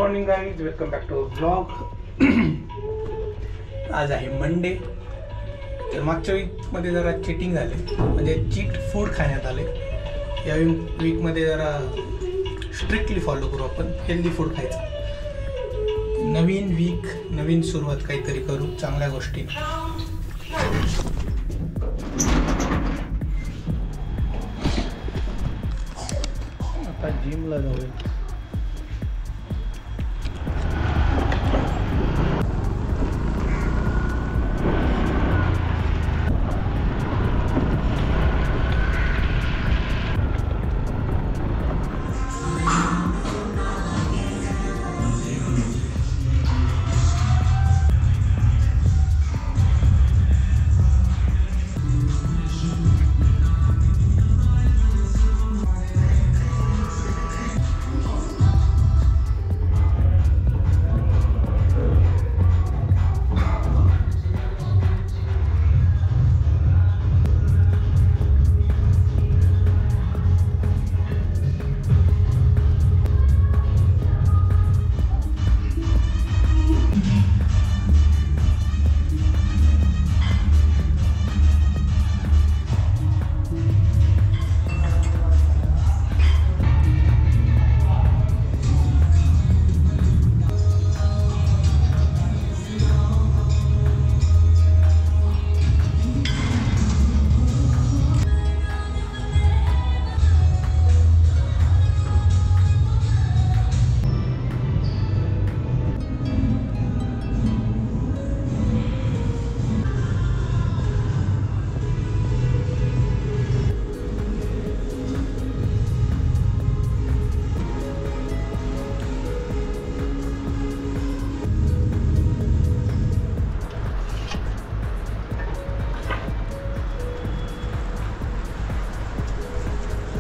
Morning guys, welcome back to blog. आज आहे Monday. तर मागच्या वीकमध्ये जरा चिटिंग झाले, म्हणजे चीट फूड खाण्यात आले. या वीकमध्ये जरा स्ट्रिक्टली फॉलो करू, आपण हेल्दी फूड खायचं. नवीन वीक, नवीन सुरुवात काहीतरी करू चांगल्या गोष्टी. आता जिमला जाऊया.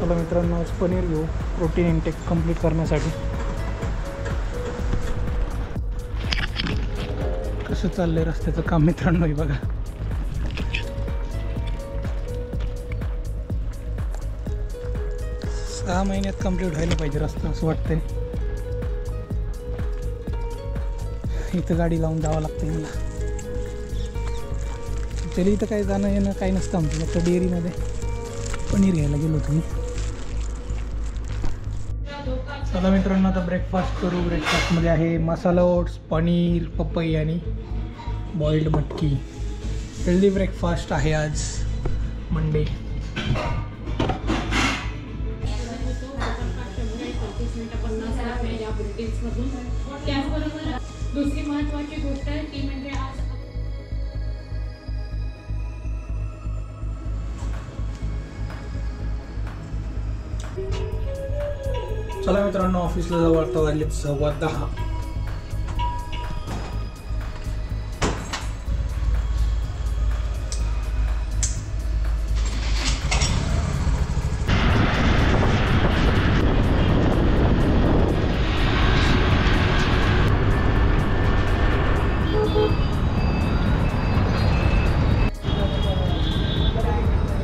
चला मित्रांनो, आज पनीर घेऊ प्रोटीन इंटेक कंप्लीट करण्यासाठी. कसं चाललंय रस्त्याचं काम मित्रांनो, हे बघा. सहा महिन्यात कंप्लीट व्हायला पाहिजे रस्ता, असं वाटतंय. इथं गाडी लावून जावं लागतंय मला. तरी इथं काही जाणं येणं काही नसतं आमचं. फक्त डेअरीमध्ये पनीर घ्यायला गेलो तुम्ही. चला मित्रांनो, आता ब्रेकफास्ट करू. ब्रेकफास्टमध्ये आहे मसाला ओट्स, पनीर, पपई आणि बॉइल्ड मटकी. हेल्दी ब्रेकफास्ट आहे आज मंडे. त्याचबरोबर दुसरी महत्त्वाची गोष्ट आहे ती म्हणजे आज चला मित्रांनो, ऑफिसला जाऊ. आता वाजले 10:15.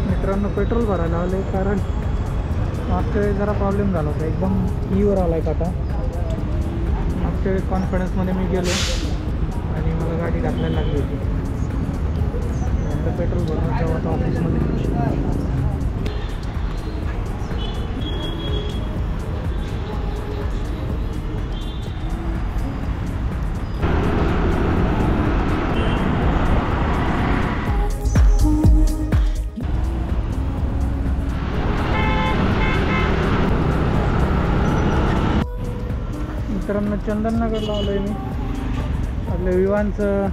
मित्रांनो, पेट्रोल भरायला आले, कारण मागच्या वेळेस जरा प्रॉब्लेम झाला होता. एकदम ईवर आला आहे आता. मागच्या वेळेस कॉन्फिडन्समध्ये मी गेलो आणि मला गाडी घातलायला लागली होती. नंतर पेट्रोल भरून जेव्हा आता ऑफिसमध्ये. मित्रांनो, चंदननगरला आलो आहे मी. आपल्या विवांचं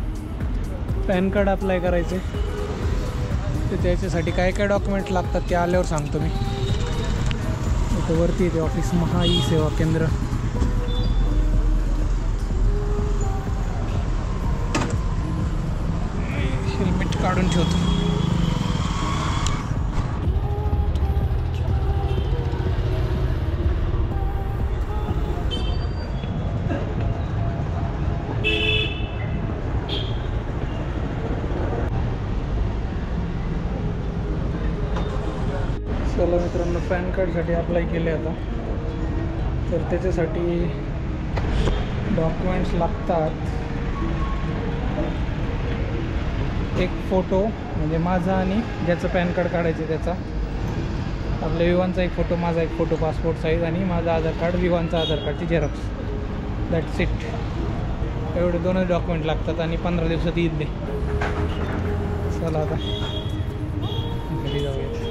पॅन कार्ड अप्लाय करायचं आहे. तर त्याच्यासाठी काय काय डॉक्युमेंट लागतात ते आल्यावर सांगतो मी. इथं वरती येते ऑफिस, महा ई सेवा केंद्र. हेल्मेट काढून ठेवतो. चला मित्रांनो, पॅन कार्डसाठी अप्लाय केले आता. तर त्याच्यासाठी डॉक्युमेंट्स लागतात. एक फोटो म्हणजे माझा आणि ज्याचं पॅन कार्ड काढायचं त्याचा, आपल्या विवानचा एक फोटो, माझा एक फोटो पासपोर्ट साईज आणि माझा आधार कार्ड, विवानचा आधार कार्डची झेरॉक्स. That's it. एवढे दोनच डॉक्युमेंट लागतात आणि 15 दिवसात ईद दे. चला आता घरी जाऊयात.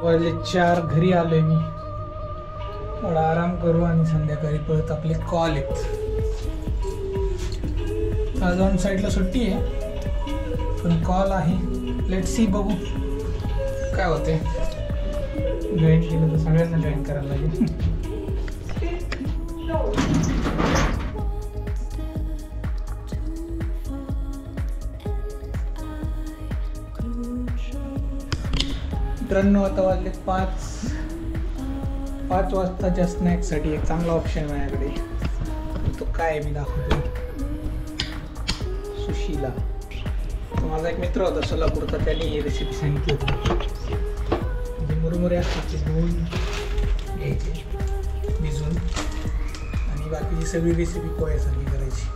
वाजले 4, घरी आलोय मी. थोडा आराम करू आणि संध्याकाळी परत आपले कॉल आहेत. आज ऑन साईडला सुट्टी आहे पण कॉल आहे. लेट सी, बघू काय होते. जॉईन केलं तर सगळ्यांना जॉईन करायला लागेल. मित्रांनो आता वाजले 5 वाजताच्या स्नॅक्ससाठी एक चांगला ऑप्शन आहे माझ्याकडे. तो काय मी दाखवतो. सुशीला. तो माझा एक मित्र होता सोलापूरचा, त्याने ही रेसिपी सांगितली होती. म्हणजे मुरमुरे असतात ते धुवून घ्यायचे भिजून आणि बाकीची सगळी रेसिपी पोह्यासारखी करायची.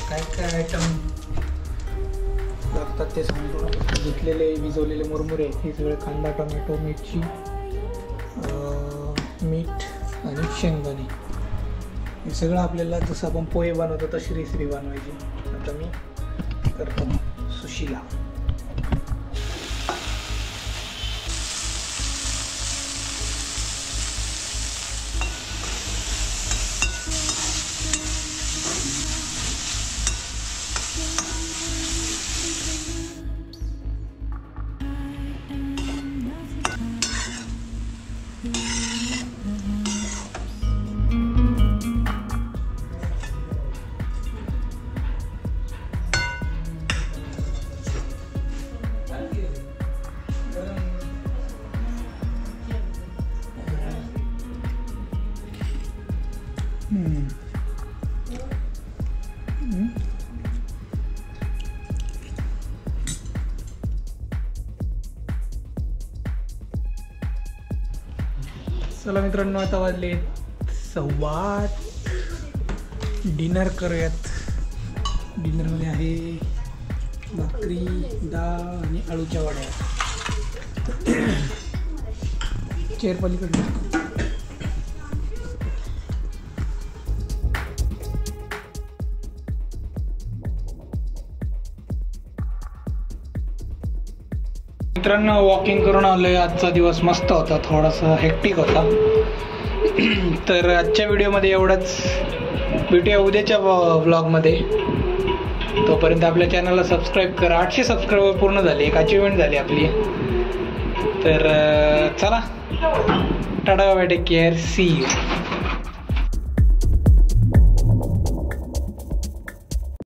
काय काय आयटम लागतात ते सांगतो. घेतलेले भिजवलेले मुरमुरे हे सगळे, कांदा, टोमॅटो, मिरची, मीठ आणि शेंगदाणे, हे सगळं आपल्याला जसं आपण पोहे बनवतो तशी रेसिपी बनवायची. आता मी करतो सुशीला. चला मित्रांनो, आता वाजले 8:15. डिनर करूयात. डिनरमध्ये आहे भाकरी, डाळ आणि आळूच्या वड्या. चेअर पलीकडे. मित्रांनो वॉकिंग करून आलोय. आजचा दिवस मस्त होता, थोडासा हेक्टिक होता. तर आजच्या व्हिडिओमध्ये एवढंच. भेटूया उद्याच्या व्लॉगमध्ये. तोपर्यंत आपल्या चॅनलला सबस्क्राईब करा. 800 सबस्क्रायबर पूर्ण झाले, एक अचिव्हमेंट झाली आपली. तर चला, tata bye, take care, see you.